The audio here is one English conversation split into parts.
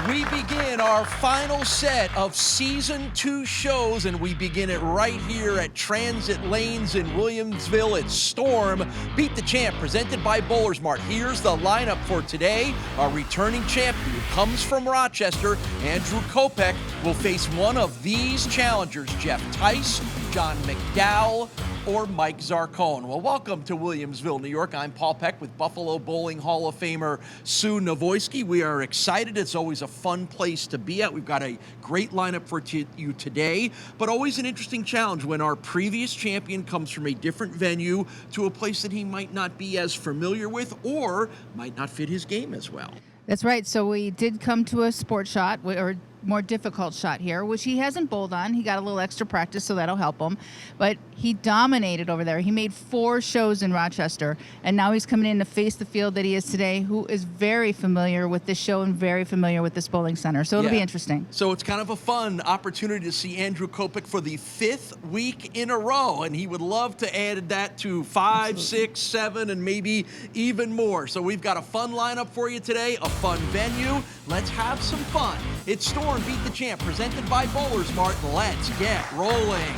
We begin our final set of Season 2 shows, and we begin it right here at Transit Lanes in Williamsville. It's Storm, Beat the Champ, presented by BowlersMart. Here's the lineup for today. Our returning champion who comes from Rochester, Andrew Kopec, will face one of these challengers, Jeff Tycz, Jon McDowell, or Mike Zarcone. Well, welcome to Williamsville, New York. I'm Paul Peck with Buffalo Bowling Hall of Famer Sue Nawojski. We are excited. It's always a fun place to be at. We've got a great lineup for you today, but always an interesting challenge when our previous champion comes from a different venue to a place that he might not be as familiar with or might not fit his game as well. That's right. So we did come to a sport shot, or more difficult shot here, which he hasn't bowled on. He got a little extra practice, so that'll help him. But he dominated over there. He made 4 shows in Rochester, and now he's coming in to face the field that he is today, who is very familiar with this show and very familiar with this bowling center. So it'll be interesting. So it's kind of a fun opportunity to see Andrew Kopec for the 5th week in a row, and he would love to add that to 5, 6, 7, and maybe even more. So we've got a fun lineup for you today, a fun venue. Let's have some fun. It's Storm Beat the Champ, presented by BowlersMart. Let's get rolling.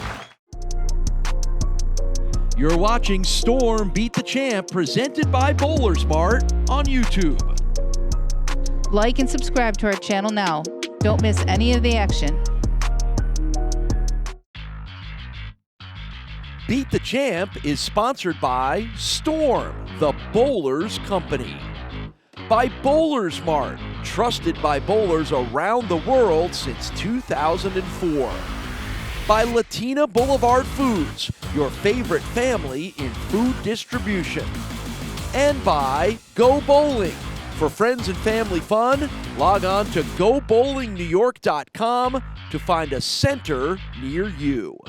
You're watching Storm Beat the Champ, presented by BowlersMart on YouTube. Like and subscribe to our channel now. Don't miss any of the action. Beat the Champ is sponsored by Storm, the Bowlers Company. By BowlersMart, trusted by bowlers around the world since 2004. By Latina Boulevard Foods, your favorite family in food distribution. And by Go Bowling. For friends and family fun, log on to gobowlingnewyork.com to find a center near you.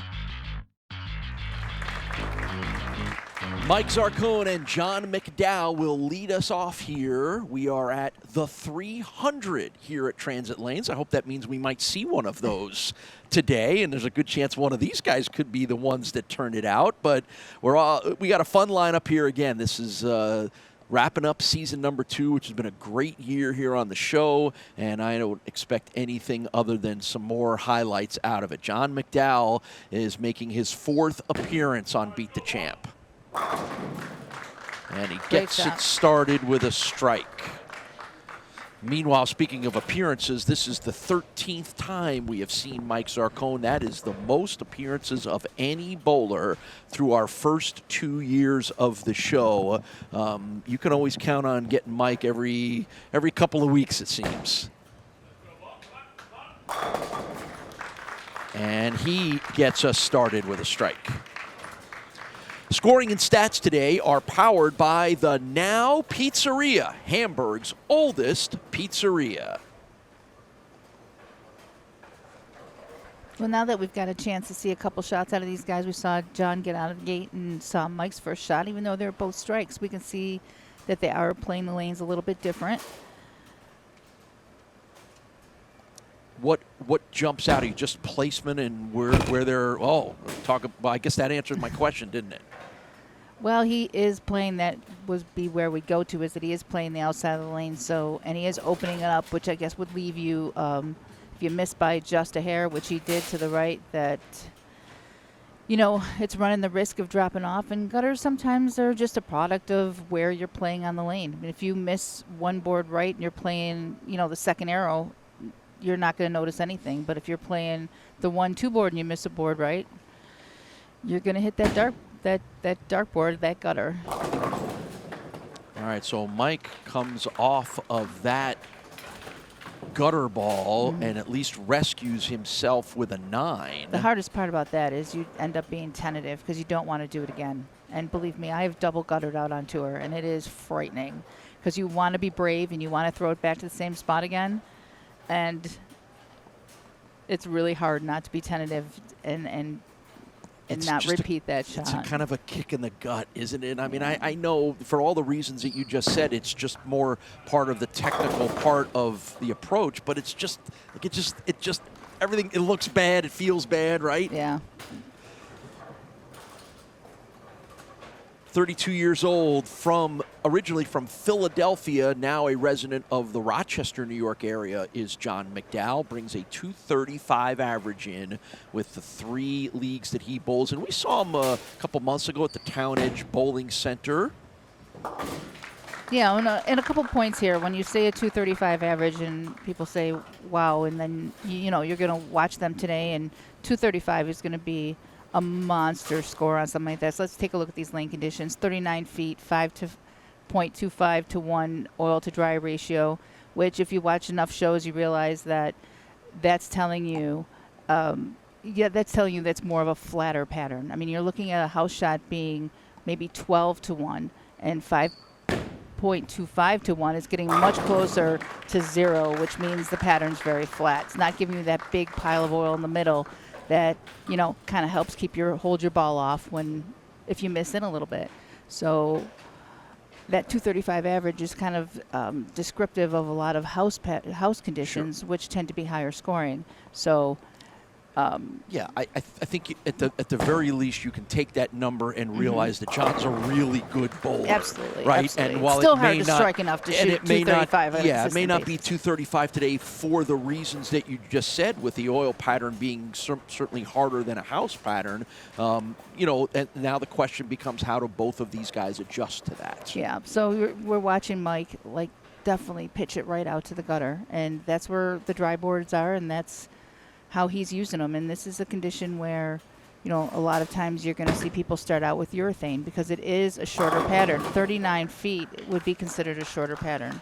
Mike Zarcone and Jon McDowell will lead us off here. We are at the 300 here at Transit Lanes. I hope that means we might see one of those today, and there's a good chance one of these guys could be the ones that turn it out. But we got a fun lineup here again. This is wrapping up season number 2, which has been a great year here on the show, and I don't expect anything other than some more highlights out of it. Jon McDowell is making his 4th appearance on Beat the Champ. And he gets it started with a strike. Meanwhile, speaking of appearances, this is the 13th time we have seen Mike Zarcone. That is the most appearances of any bowler through our first 2 years of the show. You can always count on getting Mike every couple of weeks, it seems. And he gets us started with a strike. Scoring and stats today are powered by the Now Pizzeria, Hamburg's oldest pizzeria. Well, now that we've got a chance to see a couple shots out of these guys, we saw Jon get out of the gate and saw Mike's first shot. Even though they're both strikes, we can see that they are playing the lanes a little bit different. What jumps out at you? Just placement and where they're, well, I guess that answered my question, didn't it? Well, he is playing, that would be where we go to, is that he is playing the outside of the lane, and he is opening it up, which I guess would leave you, if you miss by just a hair, which he did to the right, that, you know, it's running the risk of dropping off, and gutters sometimes are just a product of where you're playing on the lane. I mean, if you miss one board right and you're playing, you know, the second arrow, you're not going to notice anything, but if you're playing the 1-2 board and you miss a board right, you're going to hit that dartboard, that gutter. All right, so Mike comes off of that gutter ball and at least rescues himself with a 9. The hardest part about that is you end up being tentative because you don't want to do it again. And believe me, I have double guttered out on tour, and it is frightening because you want to be brave and you want to throw it back to the same spot again. And it's really hard not to be tentative and not repeat that shot. It's a kind of a kick in the gut, isn't it? I mean, I know for all the reasons that you just said, it's just more part of the technical part of the approach, but it's just, like, it just everything, it looks bad, it feels bad, right? Yeah. 32 years old, originally from Philadelphia, now a resident of the Rochester, New York area, is Jon McDowell. Brings a .235 average in with the 3 leagues that he bowls in. We saw him a couple months ago at the Town Edge Bowling Center. Yeah, and a couple points here. When you say a .235 average and people say, wow, and then, you're going to watch them today, and .235 is going to be a monster score on something like that. So let's take a look at these lane conditions. 39 feet, 5.25 to 1 oil to dry ratio, which if you watch enough shows, you realize that that's telling you, that's more of a flatter pattern. I mean, you're looking at a house shot being maybe 12 to 1, and 5.25 to 1 is getting much closer to 0, which means the pattern's very flat. It's not giving you that big pile of oil in the middle that, kind of helps hold your ball off if you miss in a little bit. So that .235 average is kind of descriptive of a lot of house conditions, which tend to be higher scoring. So I think at the very least you can take that number and realize that Jon's a really good bowler. Absolutely, right? Absolutely. And while it's still it hard may to not, strike enough to shoot .235. It may not be .235 today for the reasons that you just said, with the oil pattern being certainly harder than a house pattern. And now the question becomes, how do both of these guys adjust to that? Yeah. So we're watching Mike definitely pitch it right out to the gutter, and that's where the dry boards are, and that's how he's using them. And this is a condition where, a lot of times you're going to see people start out with urethane because it is a shorter pattern. 39 feet would be considered a shorter pattern.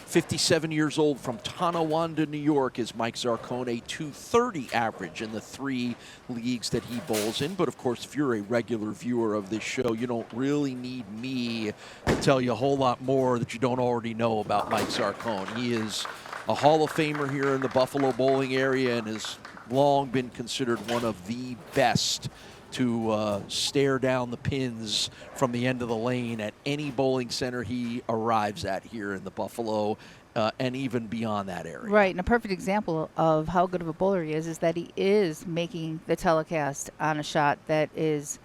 57 years old, from Tonawanda, New York, is Mike Zarcone. .230 average in the 3 leagues that he bowls in. But of course, if you're a regular viewer of this show, you don't really need me to tell you a whole lot more that you don't already know about Mike Zarcone. He is a Hall of Famer here in the Buffalo bowling area and has long been considered one of the best to stare down the pins from the end of the lane at any bowling center he arrives at here in the Buffalo and even beyond that area. Right, and a perfect example of how good of a bowler he is that he is making the telecast on a shot that is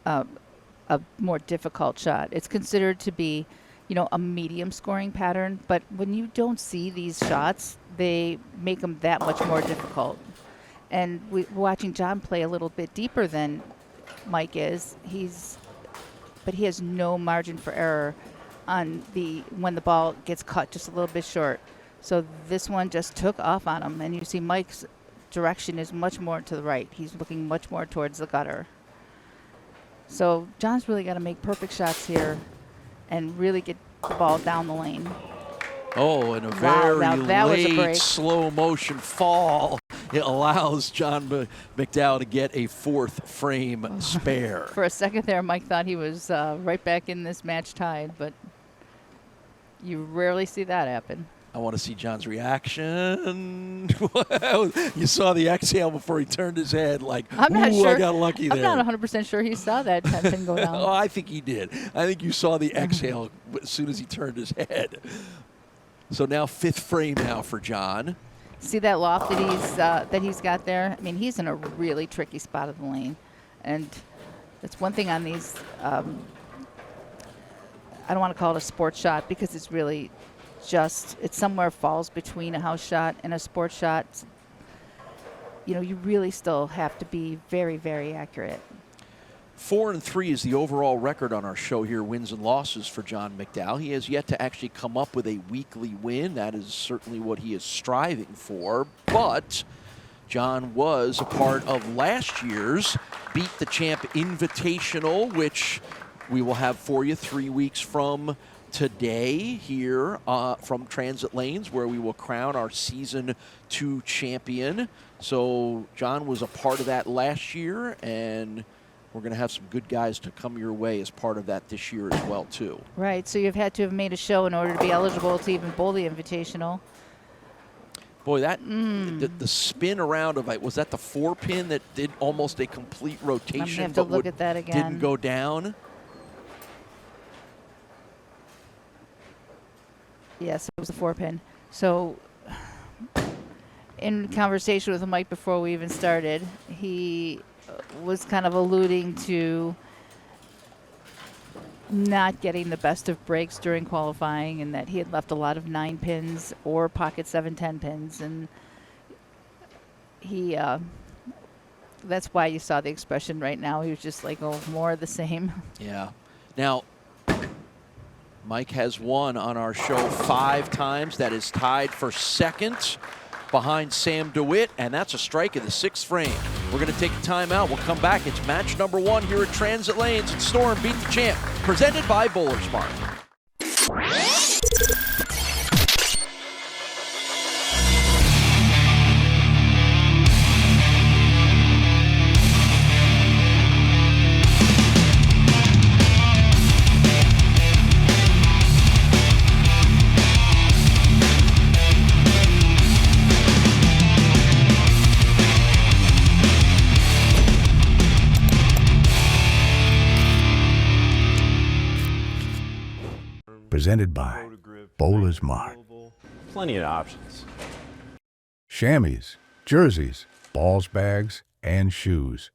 a more difficult shot. It's considered to be a medium scoring pattern, but when you don't see these shots, they make them that much more difficult. And we're watching Jon play a little bit deeper than Mike is. But he has no margin for error on when the ball gets cut just a little bit short. So this one just took off on him, and you see Mike's direction is much more to the right. He's looking much more towards the gutter. So Jon's really got to make perfect shots here and really get the ball down the lane. Oh, and a very late slow motion fall. It allows Jon McDowell to get a 4th frame spare. For a second there, Mike thought he was right back in this match tied, but you rarely see that happen. I want to see Jon's reaction. You saw the exhale before he turned his head I'm not sure. I got lucky there. I'm not 100% sure he saw that pin go down. Oh, I think he did. I think you saw the exhale as soon as he turned his head. So now 5th frame now for Jon. See that loft that he's got there? I mean, he's in a really tricky spot of the lane. And that's one thing on these, I don't want to call it a sports shot because it's really it somewhere falls between a house shot and a sports shot. You really still have to be very, very accurate. 4-3 is the overall record on our show here, wins and losses for Jon McDowell. He has yet to actually come up with a weekly win. That is certainly what he is striving for. But Jon was a part of last year's Beat the Champ Invitational, which we will have for you 3 weeks from today here from Transit Lanes, where we will crown our Season 2 champion. So Jon was a part of that last year, and we're going to have some good guys to come your way as part of that this year as well, too. Right, so you've had to have made a show in order to be eligible to even bowl the Invitational. Boy, that the spin around of it, was that the 4-pin that did almost a complete rotation? I'm going to have to look at that again. Didn't go down? Yes, it was a 4-pin. So in conversation with Mike before we even started, he was kind of alluding to not getting the best of breaks during qualifying, and that he had left a lot of 9 pins or pocket 7-10 pins, and he that's why you saw the expression right now. He was just like, oh, more of the same. Yeah. Now, Mike has won on our show 5 times. That is tied for second behind Sam DeWitt, and that's a strike in the 6th frame. We're going to take a timeout. We'll come back. It's match number 1 here at Transit Lanes and Storm Beat the Champ, presented by BowlersMart. Presented by BowlersMart. Plenty of options. Chamois, jerseys, balls bags, and shoes.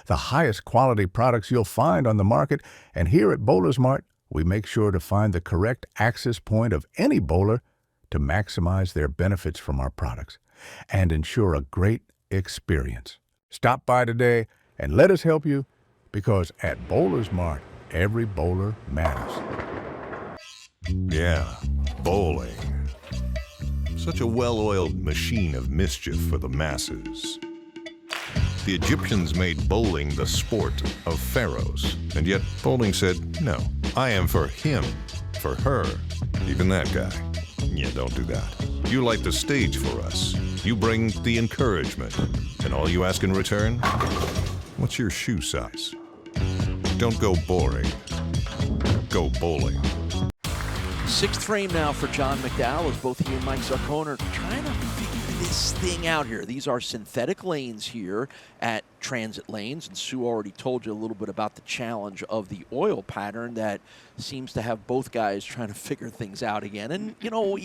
The highest quality products you'll find on the market, and here at BowlersMart, we make sure to find the correct access point of any bowler to maximize their benefits from our products and ensure a great experience. Stop by today and let us help you, because at BowlersMart, every bowler matters. Yeah, bowling. Such a well-oiled machine of mischief for the masses. The Egyptians made bowling the sport of pharaohs, and yet bowling said, no, I am for him, for her, even that guy. Yeah, don't do that. You light the stage for us. You bring the encouragement, and all you ask in return? What's your shoe size? Don't go boring. Go bowling. 6th frame now for Jon McDowell as both he and Mike Zarcone are trying to figure this thing out here. These are synthetic lanes here at Transit Lanes, and Sue already told you a little bit about the challenge of the oil pattern that seems to have both guys trying to figure things out again. And, you know,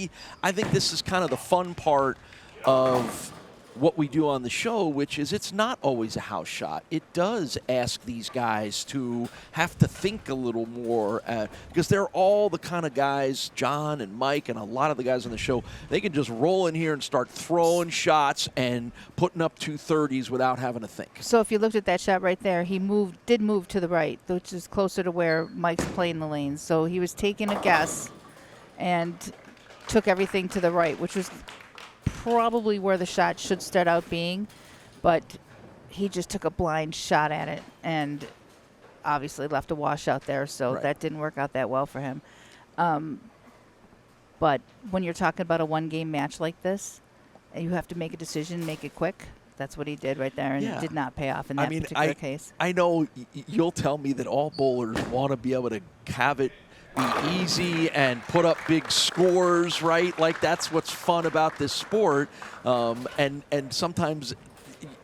I think this is kind of the fun part of what we do on the show, which is it's not always a house shot. It does ask these guys to have to think a little more, because they're all the kind of guys, John and Mike and a lot of the guys on the show, they can just roll in here and start throwing shots and putting up 230s without having to think. So if you looked at that shot right there, he did move to the right, which is closer to where Mike's playing the lanes. So he was taking a guess and took everything to the right, which was probably where the shot should start out being, but he just took a blind shot at it and obviously left a washout there, so that didn't work out that well for him. But when you're talking about a one-game match like this, you have to make a decision, make it quick. That's what he did right there, and it did not pay off in that particular case. I know you'll tell me that all bowlers want to be able to have it be easy and put up big scores, right? Like, that's what's fun about this sport. And sometimes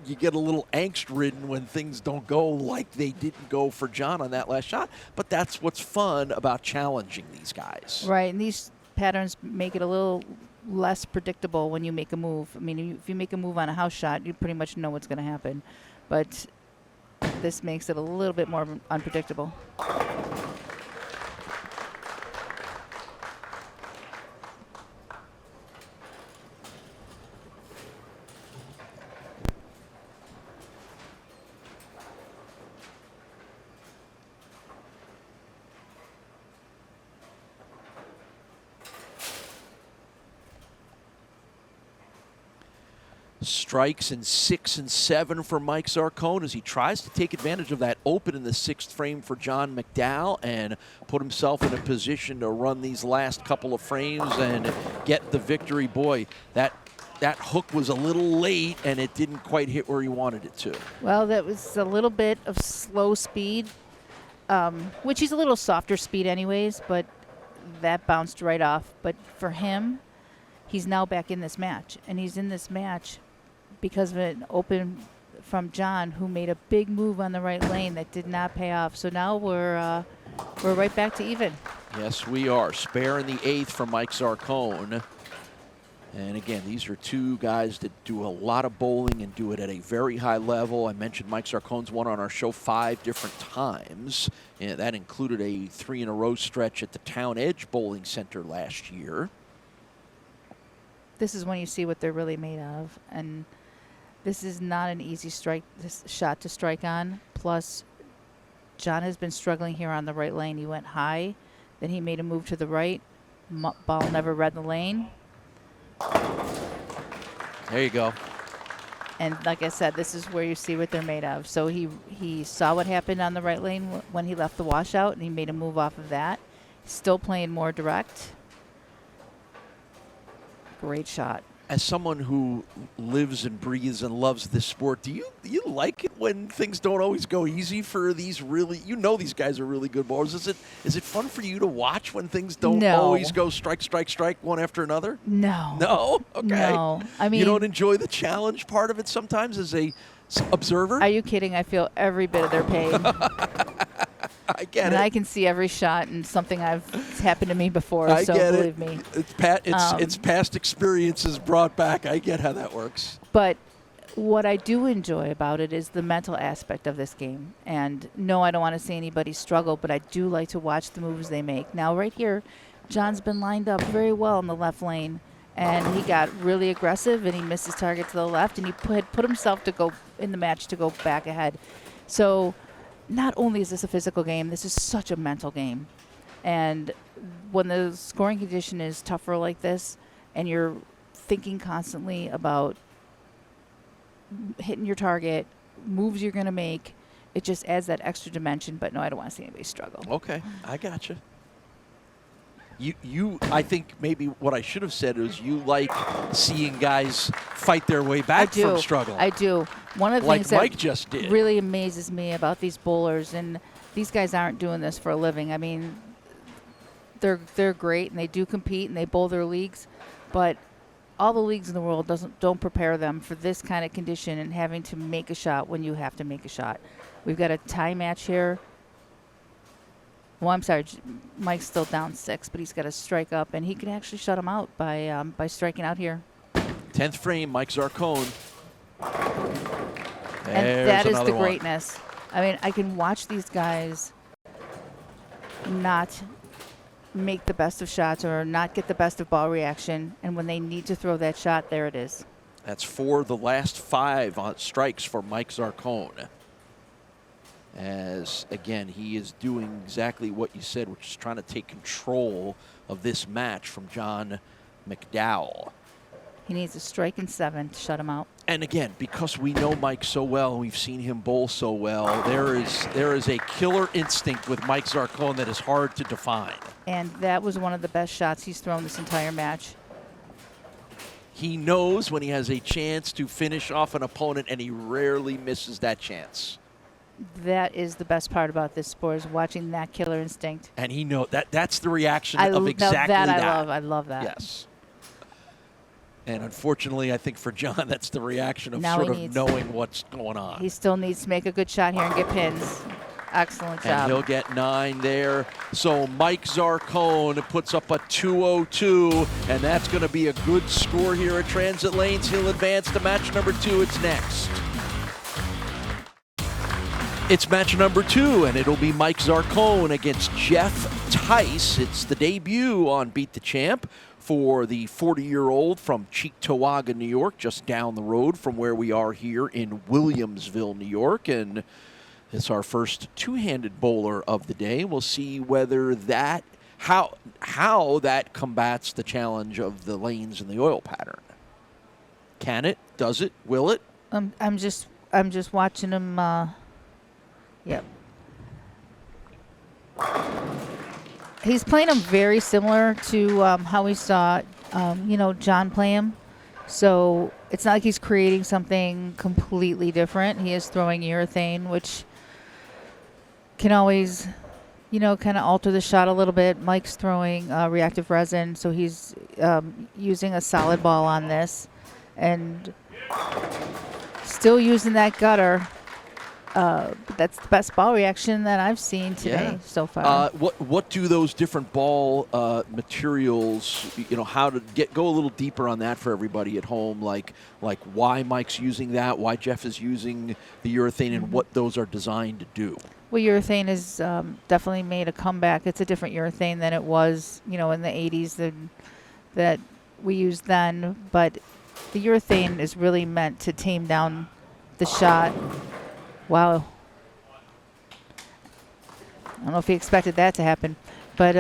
you get a little angst-ridden when things don't go like they didn't go for John on that last shot. But that's what's fun about challenging these guys. Right, and these patterns make it a little less predictable when you make a move. I mean, if you make a move on a house shot, you pretty much know what's going to happen. But this makes it a little bit more unpredictable. Strikes in 6 and 7 for Mike Zarcone as he tries to take advantage of that open in the 6th frame for Jon McDowell and put himself in a position to run these last couple of frames and get the victory. Boy, that hook was a little late and it didn't quite hit where he wanted it to. Well, that was a little bit of slow speed, which is a little softer speed anyways, but that bounced right off. But for him, he's now back in this match, and he's in this match because of an open from John, who made a big move on the right lane that did not pay off. So now we're right back to even. Yes, we are. Spare in the 8th for Mike Zarcone. And again, these are two guys that do a lot of bowling and do it at a very high level. I mentioned Mike Zarcone's won on our show 5 different times. And that included a 3-in-a-row stretch at the Town Edge Bowling Center last year. This is when you see what they're really made of. And this is not an easy shot to strike on. Plus, Jon has been struggling here on the right lane. He went high, then he made a move to the right. Ball never read the lane. There you go. And like I said, this is where you see what they're made of. So he saw what happened on the right lane when he left the washout, and he made a move off of that. Still playing more direct. Great shot. As someone who lives and breathes and loves this sport, do you like it when things don't always go easy for these really, these guys are really good bowlers. Is it fun for you to watch when things don't always go strike, strike, strike one after another? No. No? Okay. No. I mean, you don't enjoy the challenge part of it sometimes as a observer? Are you kidding? I feel every bit of their pain. I get and it. I can see every shot, and something it's happened to me before. I so get believe it. me, It's past experiences brought back. I get how that works. But what I do enjoy about it is the mental aspect of this game. And no, I don't want to see anybody struggle, but I do like to watch the moves they make. Now, right here, Jon's been lined up very well in the left lane, and he got really aggressive, and he missed his target to the left, and he put himself to go in the match to go back ahead. So not only is this a physical game, this is such a mental game. And when the scoring condition is tougher like this, and you're thinking constantly about hitting your target, moves you're going to make, it just adds that extra dimension. But no, I don't want to see anybody struggle. Okay, I gotcha. I think maybe what I should have said is you like seeing guys fight their way back from struggle. I do. One of the like things Mike that just did. really amazes me about these bowlers, and these guys aren't doing this for a living. I mean, they're great, and they do compete, and they bowl their leagues, but all the leagues in the world don't prepare them for this kind of condition and having to make a shot when you have to make a shot. We've got a tie match here. Well, I'm sorry, Mike's still down 6, but he's got to strike up, and he can actually shut him out by striking out here. 10th frame, Mike Zarcone. And that is the greatness. I mean, I can watch these guys not make the best of shots or not get the best of ball reaction, and when they need to throw that shot, there it is. That's 4 of the last 5 on strikes for Mike Zarcone. As, again, he is doing exactly what you said, which is trying to take control of this match from Jon McDowell. He needs a strike in 7 to shut him out. And again, because we know Mike so well, we've seen him bowl so well, there is a killer instinct with Mike Zarcone that is hard to define. And that was one of the best shots he's thrown this entire match. He knows when he has a chance to finish off an opponent, and he rarely misses that chance. That is the best part about this sport, is watching that killer instinct. And he knows that's the reaction of exactly that. I love that. Yes. And unfortunately, I think for Jon, that's the reaction of now sort of knowing what's going on. He still needs to make a good shot here and get pins. Excellent job. And he'll get 9 there. So Mike Zarcone puts up a 202, and that's going to be a good score here at Transit Lanes. He'll advance to match number 2. It's next. It's match number 2, and it'll be Mike Zarcone against Jeff Tycz. It's the debut on Beat the Champ for the 40-year-old from Cheektowaga, New York, just down the road from where we are here in Williamsville, New York. And it's our first two-handed bowler of the day. We'll see whether that, how that combats the challenge of the lanes and the oil pattern. Can it? Does it? Will it? I'm just watching him. Yep. He's playing him very similar to how we saw, Jon play him. So it's not like he's creating something completely different. He is throwing urethane, which can always, kind of alter the shot a little bit. Mike's throwing reactive resin, so he's using a solid ball on this. And still using that gutter. That's the best ball reaction that I've seen today so far. What do those different ball materials, how to go a little deeper on that for everybody at home, like why Mike's using that, why Jeff is using the urethane, and what those are designed to do? Well, urethane has definitely made a comeback. It's a different urethane than it was, in the 80s that we used then. But the urethane is really meant to tame down the shot. Wow. I don't know if he expected that to happen. But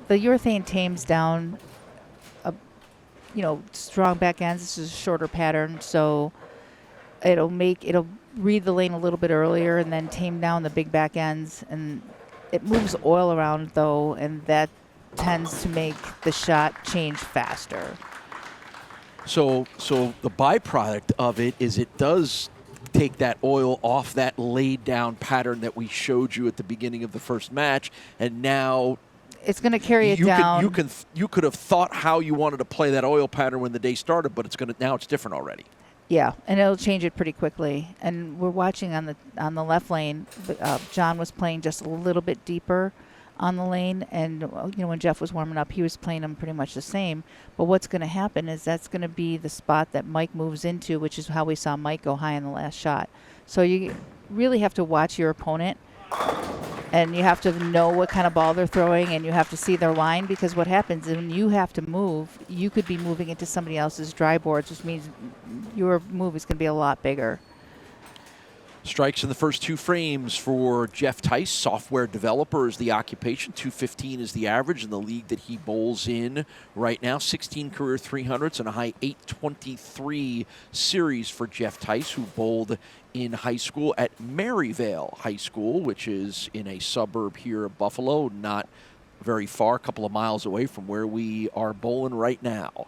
the urethane tames down, strong back ends. This is a shorter pattern, so it'll read the lane a little bit earlier and then tame down the big back ends. And it moves oil around, though, and that tends to make the shot change faster. So the byproduct of it is it does take that oil off that laid down pattern that we showed you at the beginning of the first match, and now it's going to carry it down. You could have thought how you wanted to play that oil pattern when the day started, but now it's different already. Yeah, and it'll change it pretty quickly. And we're watching on the left lane. Jon was playing just a little bit deeper on the lane, and when Jeff was warming up, he was playing them pretty much the same. But what's going to happen is that's going to be the spot that Mike moves into, which is how we saw Mike go high in the last shot. So you really have to watch your opponent, and you have to know what kind of ball they're throwing, and you have to see their line, because what happens is when you have to move, you could be moving into somebody else's dry boards, which means your move is going to be a lot bigger. Strikes in the first two frames for Jeff Tycz. Software developer is the occupation. 215 is the average in the league that he bowls in right now. 16 career 300s and a high 823 series for Jeff Tycz, who bowled in high school at Maryvale High School, which is in a suburb here of Buffalo, not very far, a couple of miles away from where we are bowling right now.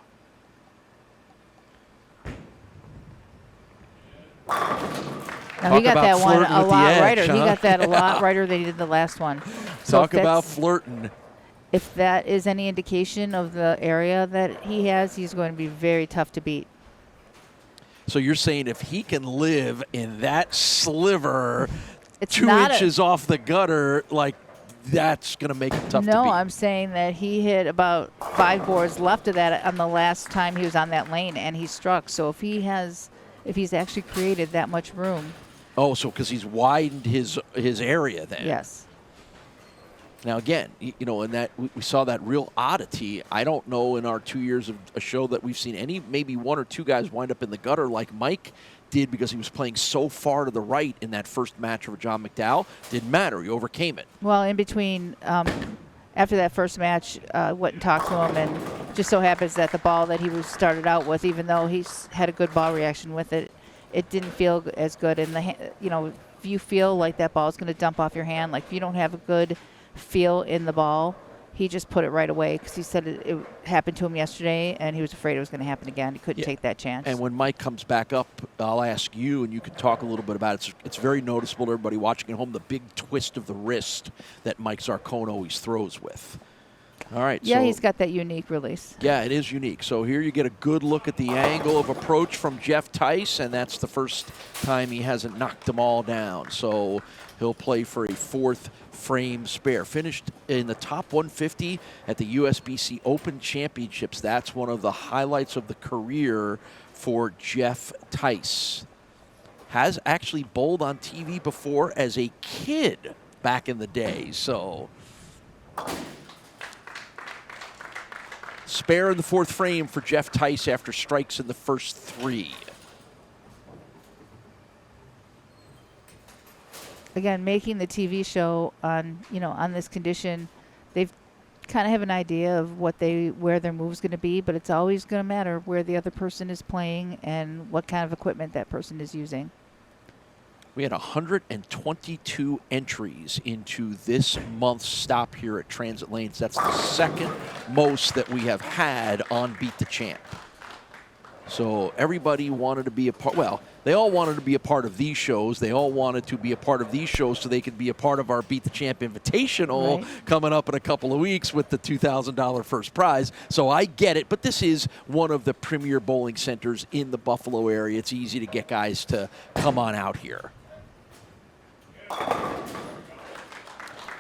Now, he got that one a lot righter. Huh? He got that a lot righter than he did the last one. So talk about flirting. If that is any indication of the area that he has, he's going to be very tough to beat. So you're saying if he can live in that sliver, it's 2 inches off the gutter, that's going to make it tough to beat? No, I'm saying that he hit about 5 boards left of that on the last time he was on that lane, and he struck. So if he's actually created that much room. Oh, so because he's widened his area then. Yes. Now, again, in that we saw that real oddity. I don't know in our 2 years of a show that we've seen maybe 1 or 2 guys wind up in the gutter like Mike did, because he was playing so far to the right in that first match of Jon McDowell. Didn't matter. He overcame it. Well, in between, after that first match, went and talked to him, and just so happens that the ball that he started out with, even though he's had a good ball reaction with it, it didn't feel as good. And if you feel like that ball is going to dump off your hand, like if you don't have a good feel in the ball, he just put it right away, because he said it happened to him yesterday, and he was afraid it was going to happen again. He couldn't take that chance. And when Mike comes back up, I'll ask you, and you can talk a little bit about it. It's very noticeable to everybody watching at home, the big twist of the wrist that Mike Zarcone always throws with. All right. Yeah, he's got that unique release. Yeah, it is unique. So here you get a good look at the angle of approach from Jeff Tycz, and that's the first time he hasn't knocked them all down. So he'll play for a 4th frame spare. Finished in the top 150 at the USBC Open Championships. That's one of the highlights of the career for Jeff Tycz. Has actually bowled on TV before as a kid back in the day. So spare in the 4th frame for Jeff Tycz after strikes in the first 3. Again, making the TV show on this condition, they've kind of have an idea of where their move's going to be, but it's always going to matter where the other person is playing and what kind of equipment that person is using. We had 122 entries into this month's stop here at Transit Lanes. That's the second most that we have had on Beat the Champ. So everybody wanted to be a part. Well, they all wanted to be a part of these shows. They all wanted to be a part of these shows so they could be a part of our Beat the Champ Invitational coming up in a couple of weeks with the $2,000 first prize. So I get it, but this is one of the premier bowling centers in the Buffalo area. It's easy to get guys to come on out here.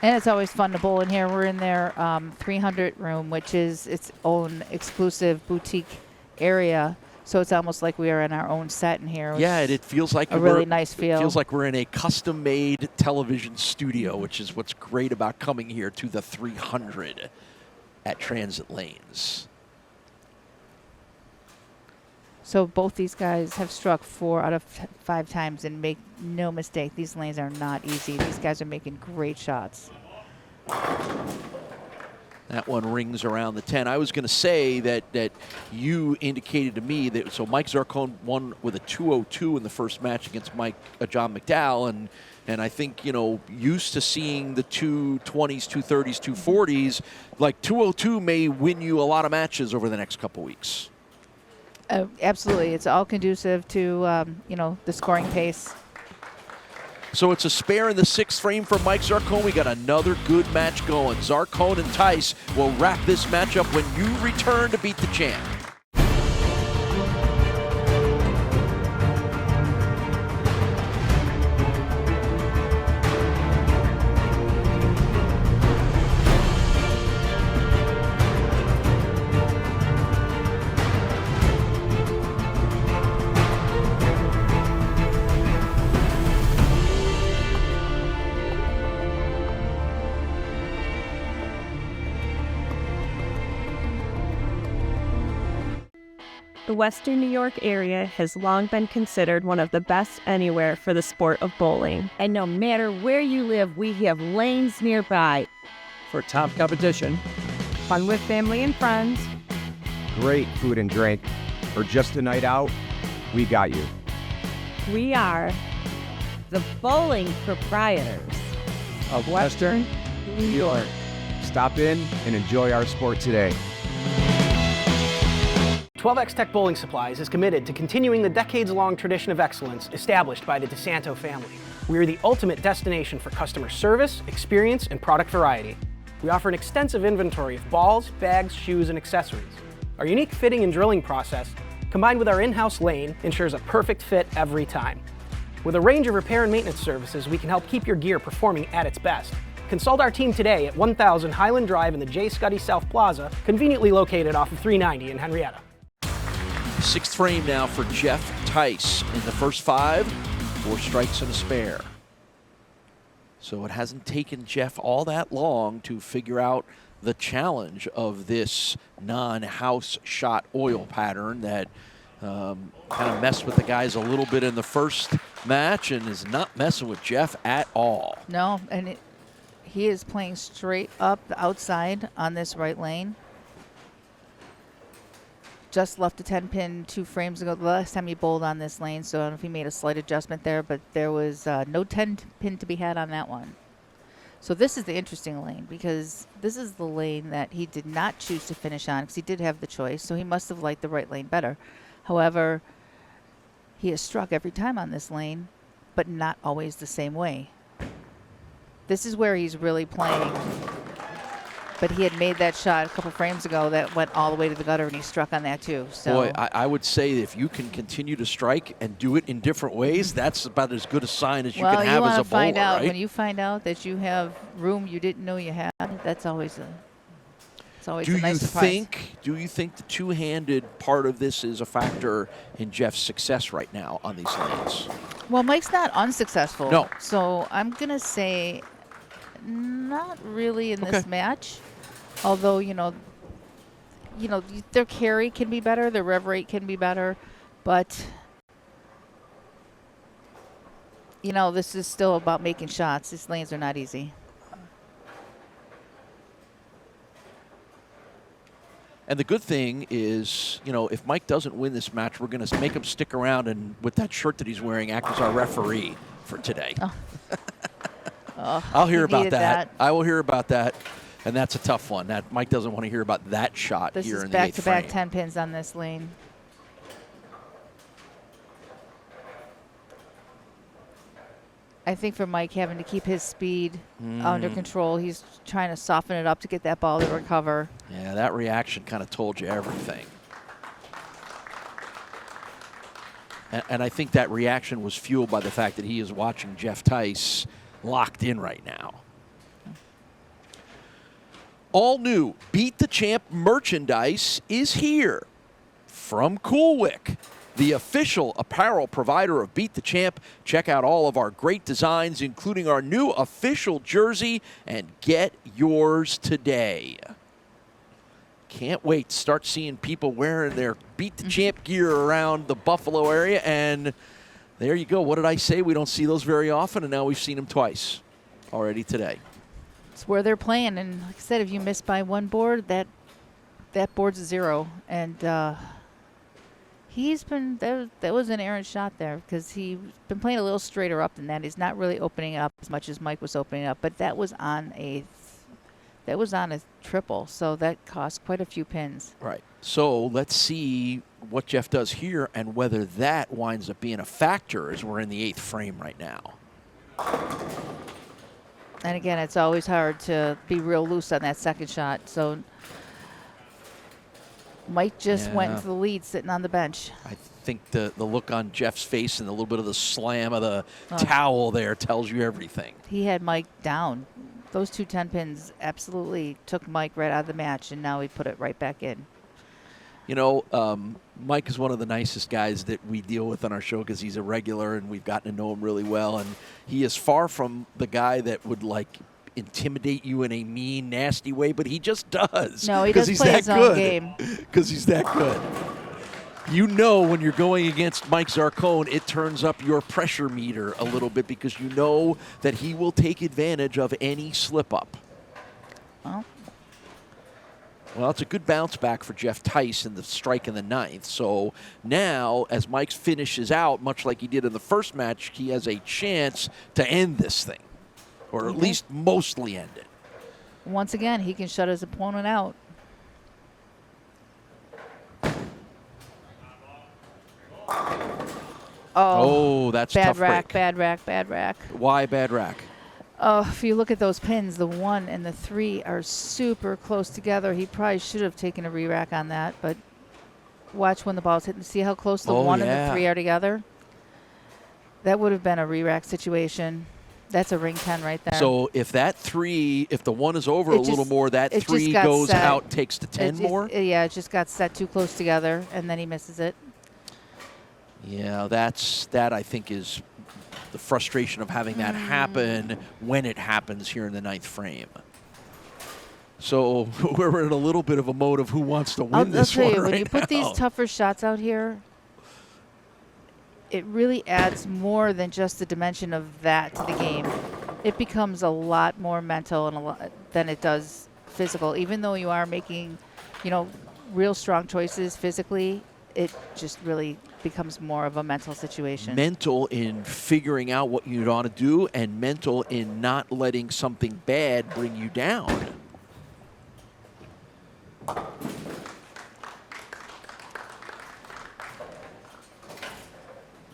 And it's always fun to bowl in here. We're in their 300 room, which is its own exclusive boutique area. So it's almost like we are in our own set in here. Yeah, it feels like a really nice feel. It feels like we're in a custom-made television studio, which is what's great about coming here to the 300 at Transit Lanes. So both these guys have struck 4 out of 5 times, and make no mistake, these lanes are not easy. These guys are making great shots. That one rings around the 10. I was going to say that you indicated to me that, so Mike Zarcone won with a 202 in the first match against Jon McDowell, and I think, you know, used to seeing the 220s, 230s, 240s, like 202 may win you a lot of matches over the next couple weeks. Absolutely. It's all conducive to, you know, the scoring pace. So it's a spare in the 6th frame for Mike Zarcone. We got another good match going. Zarcone and Tycz will wrap this match up when you return to Beat the Champ. The Western New York area has long been considered one of the best anywhere for the sport of bowling. And no matter where you live, we have lanes nearby. For top competition, Fun with family and friends, great food and drink, or just a night out, we got you. we are The bowling proprietors. Of Western New York. Stop in and enjoy our sport today. 12X Tech Bowling Supplies is committed to continuing the decades-long tradition of excellence established by the DeSanto family. We are the ultimate destination for customer service, experience, and product variety. We offer an extensive inventory of balls, bags, shoes, and accessories. Our unique fitting and drilling process, combined with our in-house lane, ensures a perfect fit every time. With a range of repair and maintenance services, we can help keep your gear performing at its best. Consult our team today at 1000 Highland Drive in the J. Scuddy South Plaza, conveniently located off of 390 in Henrietta. 6th frame now for Jeff Tycz in the first 5, 4 strikes and a spare. So it hasn't taken Jeff all that long to figure out the challenge of this non-house shot oil pattern that kind of messed with the guys a little bit in the first match and is not messing with Jeff at all. No, and he is playing straight up the outside on this right lane. Just left a 10-pin 2 frames ago, the last time he bowled on this lane, so I don't know if he made a slight adjustment there, but there was no 10-pin to be had on that one. So this is the interesting lane, because this is the lane that he did not choose to finish on, because he did have the choice, so he must have liked the right lane better. However, he has struck every time on this lane, but not always the same way. This is where he's really playing. But he had made that shot a couple frames ago that went all the way to the gutter, and he struck on that too. So boy, I would say if you can continue to strike and do it in different ways, that's about as good a sign as you can have as a bowler, find out right? when you find out that you have room you didn't know you had. That's always a nice surprise. Do you think the two-handed part of this is a factor in Jeff's success right now on these lanes? Well, Mike's not unsuccessful. No. So I'm gonna say not really in this match. Although, you know, their carry can be better, their rev rate can be better, but, you know, this is still about making shots. These lanes are not easy. And the good thing is, you know, if Mike doesn't win this match, we're going to make him stick around and, with that shirt that he's wearing, act as our referee for today. I'll hear about that. I will hear about that. And that's a tough one. That Mike doesn't want to hear about that shot here in the 8th frame. This is back-to-back 10 pins on this lane. I think for Mike having to keep his speed under control, he's trying to soften it up to get that ball to recover. Yeah, that reaction kind of told you everything. And I think that reaction was fueled by the fact that he is watching Jeff Tycz locked in right now. All new Beat the Champ merchandise is here from Coolwick, the official apparel provider of Beat the Champ. Check out all of our great designs, including our new official jersey, and get yours today. Can't wait to start seeing people wearing their Beat the Champ gear around the Buffalo area. And there you go. What did I say? We don't see those very often, and now we've seen them twice already today. It's where they're playing, and like I said, if you miss by one board, that board's a 0. And he's been that was an errant shot there, because he's been playing a little straighter up than that. He's not really opening up as much as Mike was opening up, but that was on a triple, so that cost quite a few pins. Right. So let's see what Jeff does here and whether that winds up being a factor as we're in the 8th frame right now. And again, it's always hard to be real loose on that second shot. So Mike just went into the lead sitting on the bench. I think the look on Jeff's face and a little bit of the slam of the towel there tells you everything. He had Mike down. Those 2 10 pins absolutely took Mike right out of the match, and now he put it right back in. You know, Mike is one of the nicest guys that we deal with on our show because he's a regular and we've gotten to know him really well. And he is far from the guy that would, like, intimidate you in a mean, nasty way, but he just does. No, he does play his own game. Because he's that good. You know when you're going against Mike Zarcone, it turns up your pressure meter a little bit because you know that he will take advantage of any slip-up. Well, it's a good bounce back for Jeff Tycz in the strike in the 9th. So now, as Mike finishes out, much like he did in the first match, he has a chance to end this thing, or at least mostly end it. Once again, he can shut his opponent out. Oh, that's bad tough rack, break. bad rack, bad rack. Why bad rack? If you look at those pins, the 1 and the 3 are super close together. He probably should have taken a re-rack on that, but watch when the ball's hitting. See how close the 1 and the 3 are together? That would have been a re-rack situation. That's a ring 10 right there. So if that 3, if the 1 is over a little more, that 3 goes out, takes the 10 more? Yeah, it just got set too close together, and then he misses it. Yeah, that I think is the frustration of having that happen when it happens here in the 9th frame. So we're in a little bit of a mode of who wants to win this one. I'll tell you, right when you put now. these tougher shots out here, it really adds more than just the dimension of that to the game. It becomes a lot more mental and than it does physical. Even though you are making, real strong choices physically, it just really becomes more of a mental situation. Mental in figuring out what you ought to do, and mental in not letting something bad bring you down.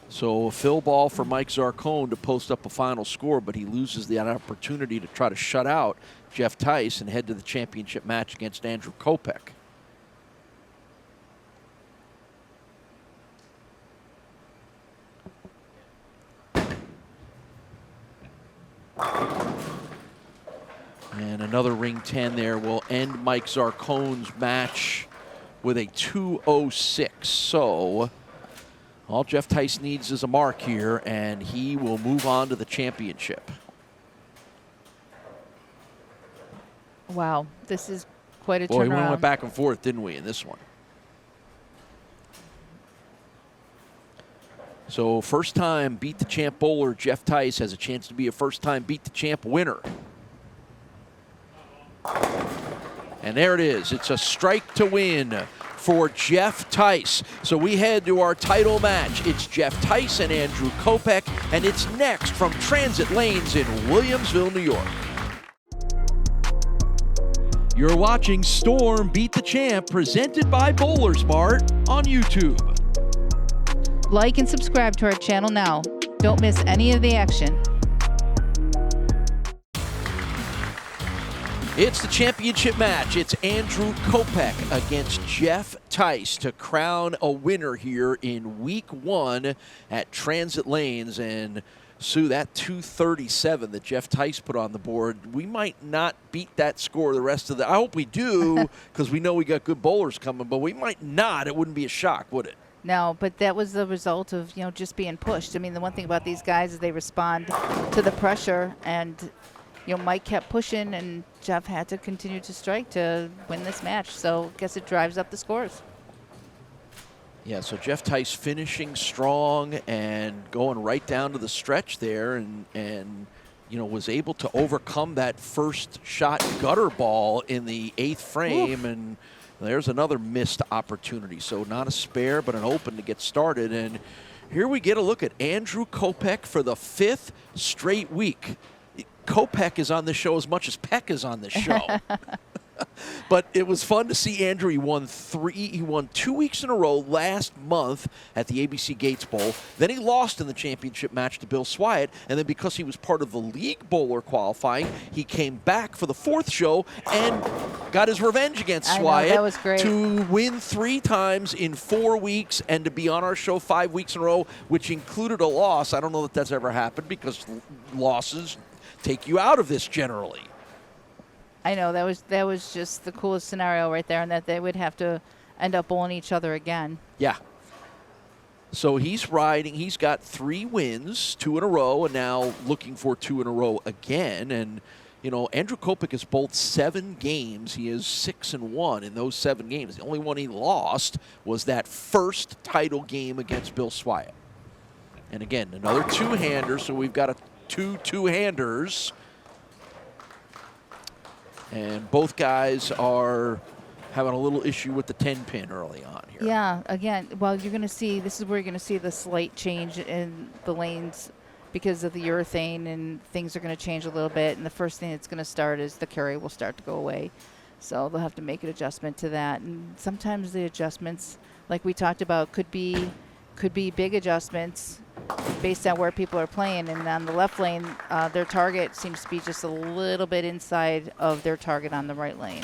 So a fill ball for Mike Zarcone to post up a final score, but he loses the opportunity to try to shut out Jeff Tycz and head to the championship match against Andrew Kopec. And another ring 10 there will end Mike Zarcone's match with a 2:06. So all Jeff Tycz needs is a mark here, and he will move on to the championship. Wow, this is quite a turnaround. Boy, we went back and forth, didn't we, in this one? So first time Beat the Champ bowler Jeff Tycz has a chance to be a first time Beat the Champ winner. And there it is. It's a strike to win for Jeff Tycz. So we head to our title match. It's Jeff Tycz and Andrew Kopec, and it's next from Transit Lanes in Williamsville, New York. You're watching Storm Beat the Champ, presented by BowlersMart on YouTube. Like and subscribe to our channel now. Don't miss any of the action. It's the championship match. It's Andrew Kopec against Jeff Tycz to crown a winner here in week 1 at Transit Lanes. And Sue, that 237 that Jeff Tycz put on the board, we might not beat that score the rest of the – I hope we do because we know we got good bowlers coming, but we might not. It wouldn't be a shock, would it? No, but that was the result of, just being pushed. I mean, the one thing about these guys is they respond to the pressure, and, Mike kept pushing, and Jeff had to continue to strike to win this match. So I guess it drives up the scores. Yeah, so Jeff Tycz finishing strong and going right down to the stretch there and was able to overcome that first shot gutter ball in the 8th frame. Oof. And there's another missed opportunity. So not a spare, but an open to get started. And here we get a look at Andrew Kopec for the 5th straight week. Kopec is on this show as much as Peck is on this show. But it was fun to see Andrew. He won 2 weeks in a row last month at the ABC Gates Bowl. Then he lost in the championship match to Bill Swyatt. And then because he was part of the league bowler qualifying, he came back for the 4th show and got his revenge against Swyatt. That was great. To win 3 times in 4 weeks and to be on our show 5 weeks in a row, which included a loss. I don't know that that's ever happened because losses take you out of this generally. I know, that was just the coolest scenario right there, and that they would have to end up bowling each other again. Yeah. So he's riding. He's got 3 wins, 2 in a row, and now looking for 2 in a row again. And, Andrew Kopec has bowled 7 games. He is 6-1 in those 7 games. The only one he lost was that first title game against Bill Swyatt. And again, another 2-hander, so we've got 2 2-handers. And both guys are having a little issue with the 10-pin early on here. Yeah, again, well, you're going to see, this is where you're going to see the slight change in the lanes because of the urethane, and things are going to change a little bit. And the first thing that's going to start is the carry will start to go away. So they'll have to make an adjustment to that. And sometimes the adjustments, like we talked about, could be big adjustments based on where people are playing. And on the left lane, their target seems to be just a little bit inside of their target on the right lane.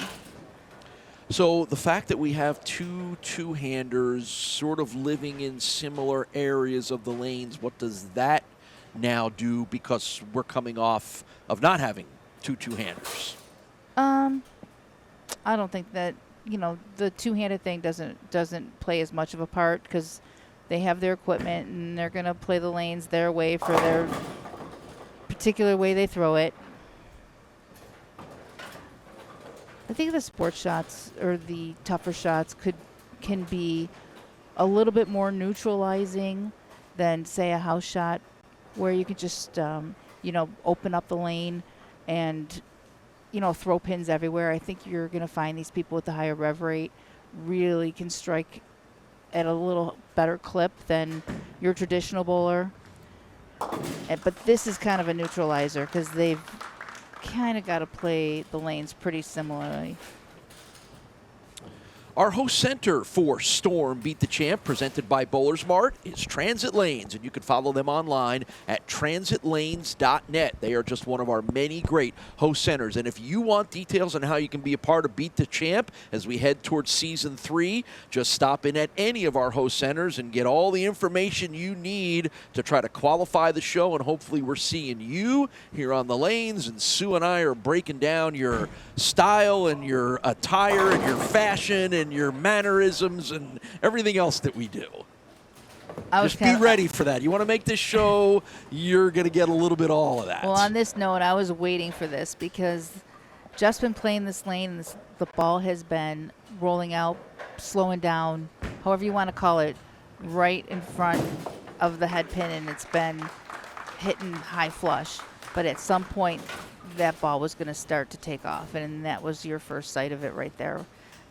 So the fact that we have 2 2-handers sort of living in similar areas of the lanes, what does that now do because we're coming off of not having 2 2-handers? I don't think that, the 2-handed thing doesn't play as much of a part because they have their equipment and they're going to play the lanes their way for their particular way they throw it. I think the sports shots or the tougher shots can be a little bit more neutralizing than, say, a house shot where you could just, open up the lane and, throw pins everywhere. I think you're going to find these people with the higher rev rate really can strike at a little better clip than your traditional bowler. But this is kind of a neutralizer because they've kind of got to play the lanes pretty similarly. Our host center for Storm Beat the Champ, presented by BowlersMart, is Transit Lanes, and you can follow them online at transitlanes.net. They are just one of our many great host centers. And if you want details on how you can be a part of Beat the Champ as we head towards Season 3, just stop in at any of our host centers and get all the information you need to try to qualify the show. And hopefully we're seeing you here on the lanes, and Sue and I are breaking down your style and your attire and your fashion and your mannerisms and everything else that we do. Just be ready for that. You want to make this show, you're going to get a little bit all of that. Well, on this note, I was waiting for this because Jeff's been playing this lane, and the ball has been rolling out, slowing down, however you want to call it, right in front of the head pin, and it's been hitting high flush. But at some point, that ball was going to start to take off, and that was your first sight of it right there.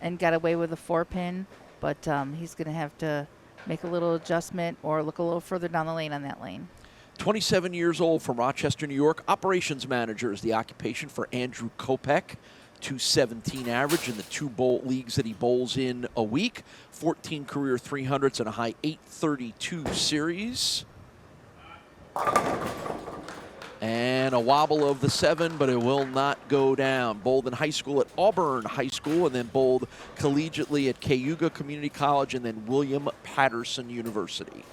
And got away with a 4-pin, but he's going to have to make a little adjustment or look a little further down the lane on that lane. 27 years old from Rochester, New York. Operations manager is the occupation for Andrew Kopec. 217 average in the 2 bowl leagues that he bowls in a week. 14 career 300s and a high 832 series. And a wobble of the 7, but it will not go down. Bowled in high school at Auburn High School, and then bowled collegiately at Cayuga Community College and then William Patterson University.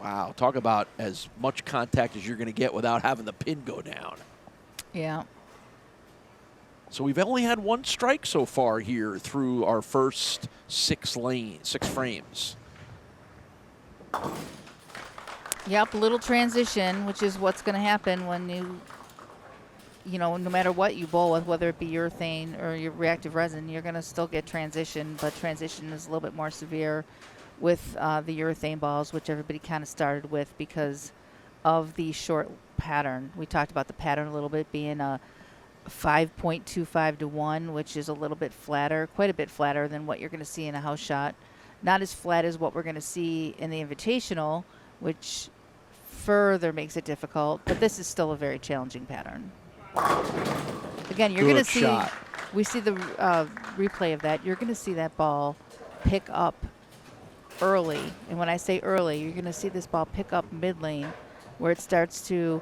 Wow, talk about as much contact as you're going to get without having the pin go down. Yeah. So we've only had one strike so far here through our first 6 frames. Yep, little transition, which is what's going to happen when you know, no matter what you bowl with, whether it be urethane or your reactive resin, you're going to still get transition, but transition is a little bit more severe with the urethane balls, which everybody kind of started with because of the short pattern. We talked about the pattern a little bit being a 5.25 to 1, which is a little bit flatter, quite a bit flatter than what you're going to see in a house shot. Not as flat as what we're going to see in the invitational, which further makes it difficult, but this is still a very challenging pattern. Again, you're going to see, we see the replay of that. You're going to see that ball pick up early. And when I say early, you're going to see this ball pick up mid lane where it starts to,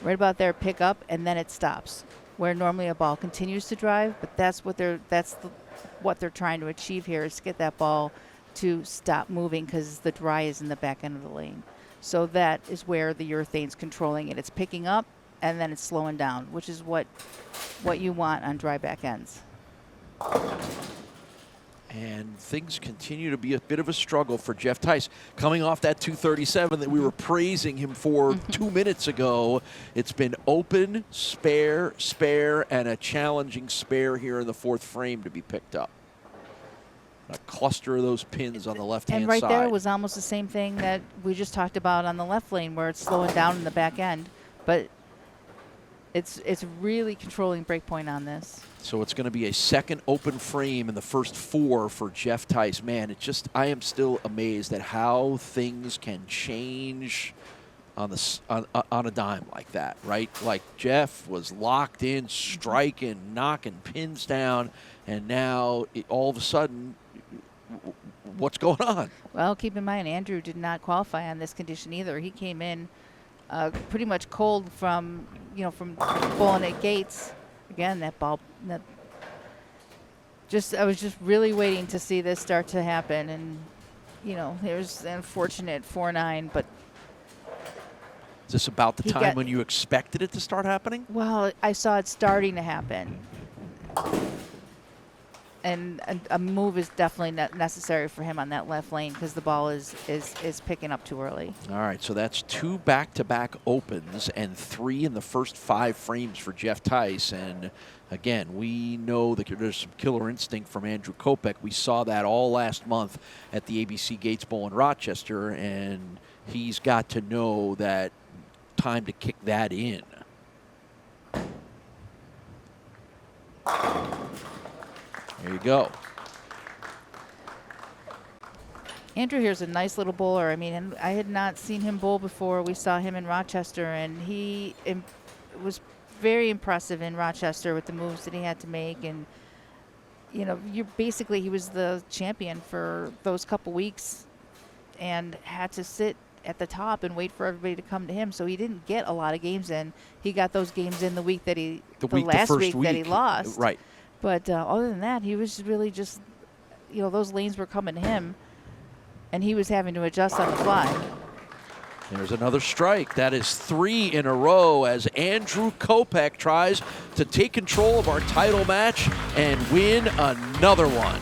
right about there, pick up, and then it stops. Where normally a ball continues to drive, but that's what they're trying to achieve here is to get that ball to stop moving because the dry is in the back end of the lane. So that is where the urethane's controlling it. It's picking up and then it's slowing down, which is what you want on dry back ends. And things continue to be a bit of a struggle for Jeff Tycz. Coming off that 237 that we were praising him for 2 minutes ago, it's been open, spare, and a challenging spare here in the 4th frame to be picked up. A cluster of those pins on the left-hand side. And right there was almost the same thing that we just talked about on the left lane where it's slowing down in the back end. But it's really controlling break point on this. So it's going to be a second open frame in the first 4 for Jeff Tycz. Man, I am still amazed at how things can change on a dime like that, right? Like Jeff was locked in, striking, knocking pins down, and now all of a sudden, what's going on? Well, keep in mind, Andrew did not qualify on this condition either. He came in pretty much cold from bowling at Gates. Again, that ball, I was just really waiting to see this start to happen, and there's the unfortunate 4-9, but. Is this about the time when you expected it to start happening? Well, I saw it starting to happen. And a move is definitely necessary for him on that left lane because the ball is picking up too early. All right, so that's 2 back-to-back opens and 3 in the first 5 frames for Jeff Tycz. And again, we know that there's some killer instinct from Andrew Kopec. We saw that all last month at the ABC Gates Bowl in Rochester, and he's got to know that time to kick that in. There you go. Andrew here's a nice little bowler. I mean, I had not seen him bowl before. We saw him in Rochester, and he was very impressive in Rochester with the moves that he had to make. And, he was the champion for those couple weeks and had to sit at the top and wait for everybody to come to him. So he didn't get a lot of games in. He got those games in the week that the last week that he lost. Right. But other than that, he was really just, those lanes were coming to him, and he was having to adjust on the fly. There's another strike. That is 3 in a row as Andrew Kopec tries to take control of our title match and win another one.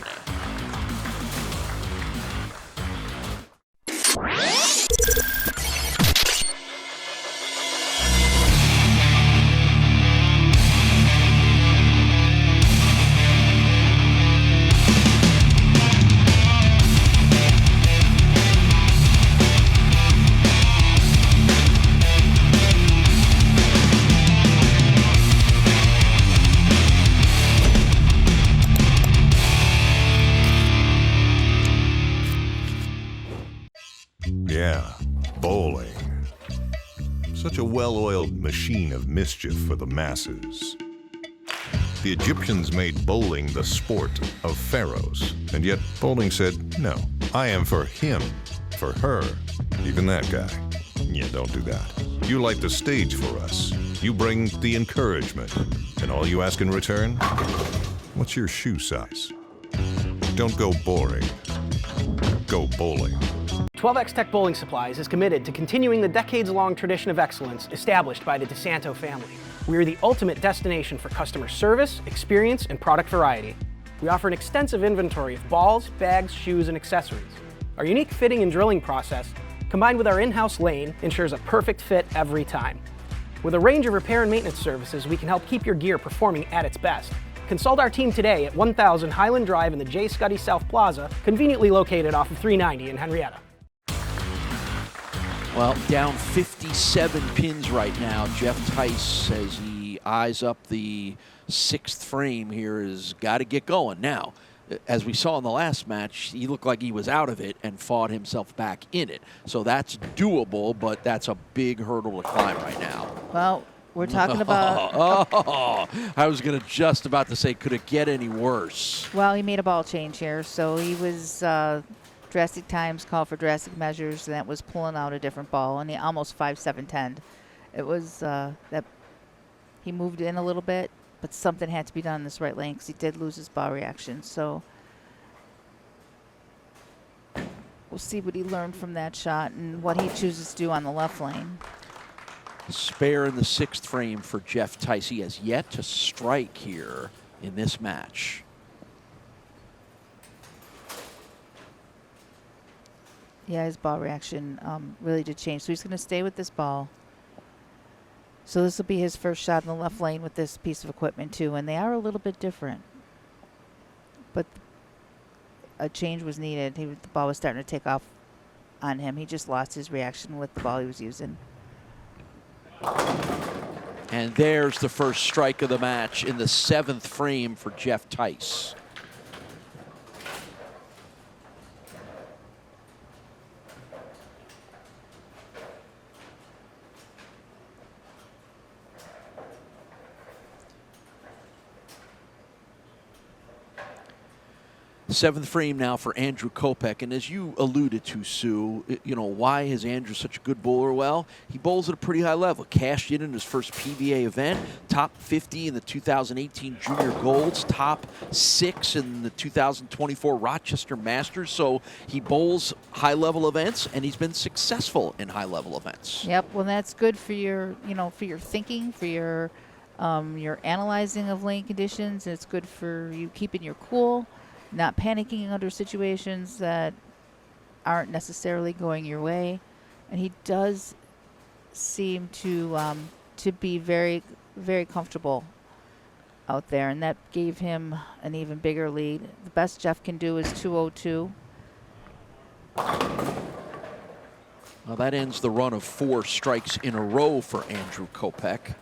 Yeah, bowling. Such a well-oiled machine of mischief for the masses. The Egyptians made bowling the sport of pharaohs, and yet bowling said, no, I am for him, for her, even that guy. Yeah, don't do that. You light the stage for us. You bring the encouragement, and all you ask in return? What's your shoe size? Don't go boring. Go bowling. 12X Tech Bowling Supplies is committed to continuing the decades-long tradition of excellence established by the DeSanto family. We are the ultimate destination for customer service, experience, and product variety. We offer an extensive inventory of balls, bags, shoes, and accessories. Our unique fitting and drilling process, combined with our in-house lane, ensures a perfect fit every time. With a range of repair and maintenance services, we can help keep your gear performing at its best. Consult our team today at 1000 Highland Drive in the J. Scuddy South Plaza, conveniently located off of 390 in Henrietta. Well, down 57 pins right now. Jeff Tycz, as he eyes up the 6th frame here, has got to get going. Now, as we saw in the last match, he looked like he was out of it and fought himself back in it. So that's doable, but that's a big hurdle to climb right now. Well, we're talking about... I was just about to say, could it get any worse? Well, he made a ball change here, so he was... drastic times call for drastic measures, and that was pulling out a different ball, and he almost 5-7-10'd. It was that he moved in a little bit, but something had to be done in this right lane because he did lose his ball reaction. So we'll see what he learned from that shot and what he chooses to do on the left lane. Spare in the 6th frame for Jeff Tycz. He has yet to strike here in this match. Yeah, his ball reaction really did change. So he's going to stay with this ball. So this will be his first shot in the left lane with this piece of equipment too, and they are a little bit different. But a change was needed. The ball was starting to take off on him. He just lost his reaction with the ball he was using. And there's the first strike of the match in the 7th frame for Jeff Tycz. Seventh frame now for Andrew Kopec, and as you alluded to, Sue, why is Andrew such a good bowler? Well, he bowls at a pretty high level. Cashed in his first PBA event, top 50 in the 2018 Junior Golds, top 6 in the 2024 Rochester Masters. So he bowls high-level events, and he's been successful in high-level events. Yep. Well, that's good for your, for your thinking, for your analyzing of lane conditions. It's good for you keeping your cool, not panicking under situations that aren't necessarily going your way. And he does seem to be very, very comfortable out there, and that gave him an even bigger lead. The best Jeff can do is 202. Well, that ends the run of 4 strikes in a row for Andrew Kopec.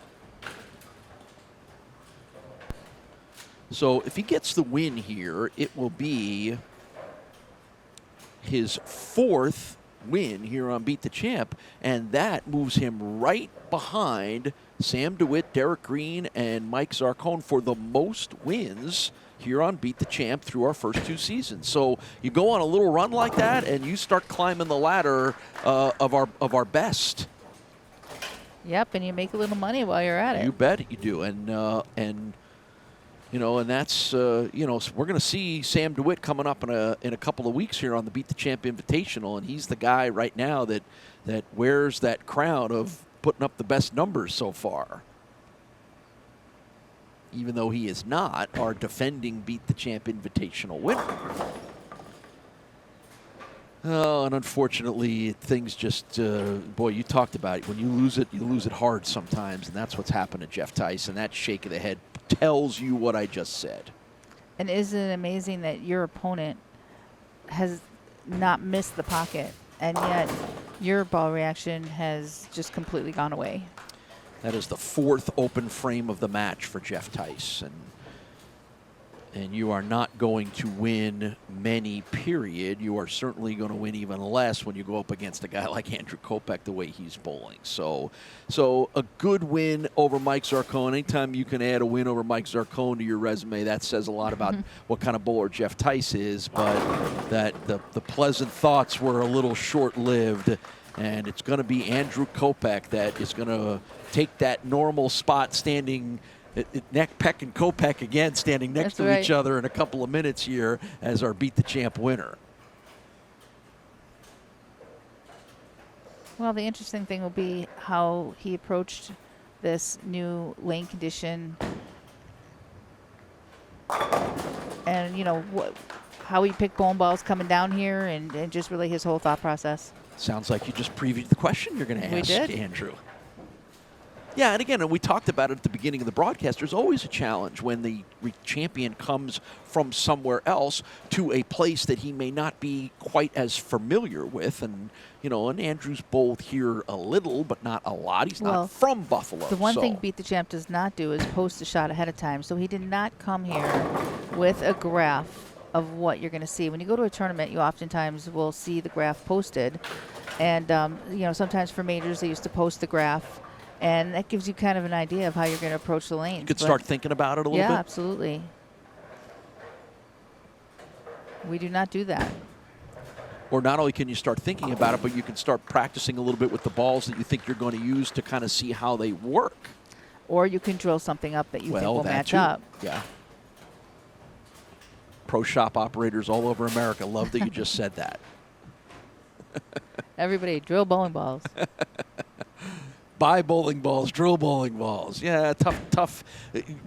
So if he gets the win here, it will be his 4th win here on Beat the Champ, and that moves him right behind Sam DeWitt, Derek Green, and Mike Zarcone for the most wins here on Beat the Champ through our first 2 seasons. So you go on a little run like that, and you start climbing the ladder of our best. Yep, and you make a little money while you're at it. You bet you do, and that's we're going to see Sam DeWitt coming up in a couple of weeks here on the Beat the Champ Invitational, and he's the guy right now that wears that crown of putting up the best numbers so far. Even though he is not our defending Beat the Champ Invitational winner. Oh, and unfortunately, things just, boy, you talked about it. When you lose it hard sometimes, and that's what's happened to Jeff Tycz, and that shake of the head tells you what I just said. And isn't it amazing that your opponent has not missed the pocket, and yet your ball reaction has just completely gone away? That is the 4th open frame of the match for Jeff Tycz, and you are not going to win many, period. You are certainly going to win even less when you go up against a guy like Andrew Kopec the way he's bowling. So a good win over Mike Zarcone. Anytime you can add a win over Mike Zarcone to your resume, that says a lot about what kind of bowler Jeff Tycz is, but that the pleasant thoughts were a little short-lived, and it's going to be Andrew Kopec that is going to take that normal spot standing Peck and Kopec again standing next to each other in a couple of minutes here as our Beat the Champ winner. Well, the interesting thing will be how he approached this new lane condition, and how he picked bowling balls coming down here, and just really his whole thought process. Sounds like you just previewed the question you're going to ask, did. Andrew. Yeah, and again, we talked about it at the beginning of the broadcast. There's always a challenge when the champion comes from somewhere else to a place that he may not be quite as familiar with. And, and Andrew's bowled here a little, but not a lot. He's not from Buffalo. The one thing Beat the Champ does not do is post a shot ahead of time. So he did not come here with a graph of what you're going to see. When you go to a tournament, you oftentimes will see the graph posted. And, sometimes for majors, they used to post the graph. And that gives you kind of an idea of how you're going to approach the lanes. You could start thinking about it a little bit. Yeah, absolutely. We do not do that. Or not only can you start thinking about it, but you can start practicing a little bit with the balls that you think you're going to use to kind of see how they work. Or you can drill something up that you think will match too. up. Yeah. Pro shop operators all over America love that you just said that. Everybody, drill bowling balls. Buy bowling balls, drill bowling balls. Yeah, tough.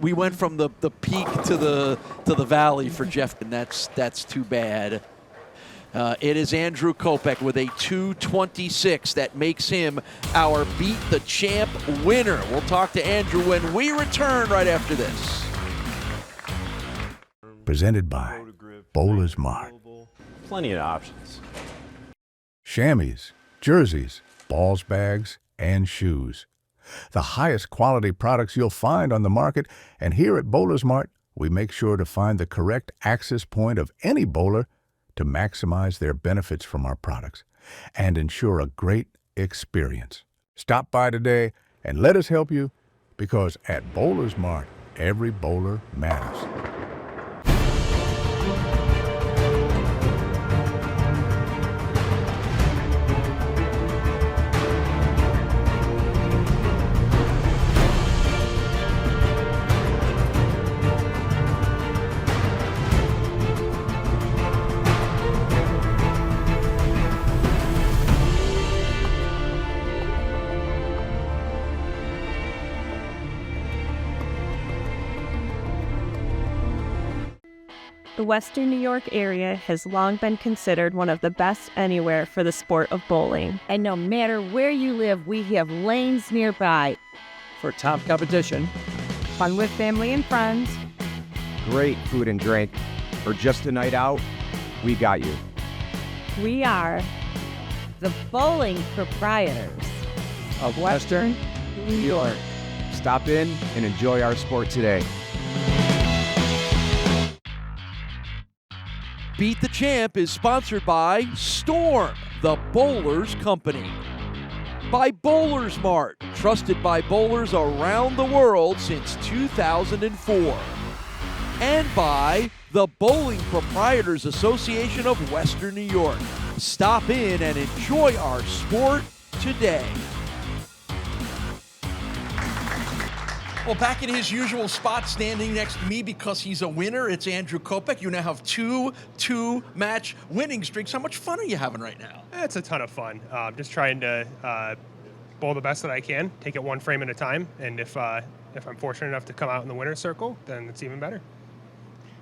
We went from the peak to the valley for Jeff, and that's too bad. It is Andrew Kopec with a 226 that makes him our Beat the Champ winner. We'll talk to Andrew when we return right after this. Presented by BowlersMart. Plenty of options. Chamois, jerseys, balls bags, and shoes. The highest quality products you'll find on the market, and here at BowlersMart, we make sure to find the correct access point of any bowler to maximize their benefits from our products and ensure a great experience. Stop by today and let us help you, because at BowlersMart, every bowler matters. The Western New York area has long been considered one of the best anywhere for the sport of bowling. And no matter where you live, we have lanes nearby. For top competition, Fun with family and friends. great food and drink, or just a night out, we got you. We are The Bowling Proprietors. Of Western New York. Stop in and enjoy our sport today. Beat the Champ is sponsored by Storm, the Bowlers Company. By BowlersMart, trusted by bowlers around the world since 2004. And by the Bowling Proprietors Association of Western New York. Stop in and enjoy our sport today. Well, back in his usual spot, standing next to me because he's a winner, it's Andrew Kopec. You now have two match winning streaks. How much fun are you having right now? It's a ton of fun. Just trying to bowl the best that I can, take it one frame at a time, and if I'm fortunate enough to come out in the winner's circle, then it's even better.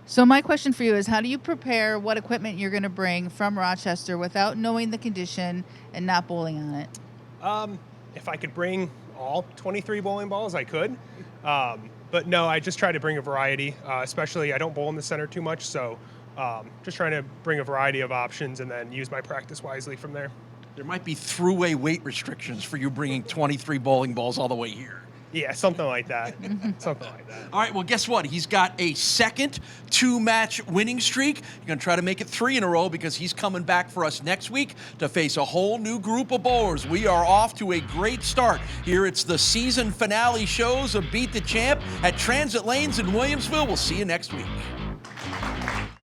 So my question for you is, how do you prepare what equipment you're going to bring from Rochester without knowing the condition and not bowling on it? If I could bring all 23 bowling balls, I could. But no, I just try to bring a variety, especially I don't bowl in the center too much, so just trying to bring a variety of options and then use my practice wisely from there. There might be throughway weight restrictions for you bringing 23 bowling balls all the way here. Yeah, something like that. Something like that. All right, well, guess what? He's got a second two-match winning streak. You're going to try to make it 3 in a row because he's coming back for us next week to face a whole new group of bowlers. We are off to a great start. Here it's the season finale shows of Beat the Champ at Transit Lanes in Williamsville. We'll see you next week.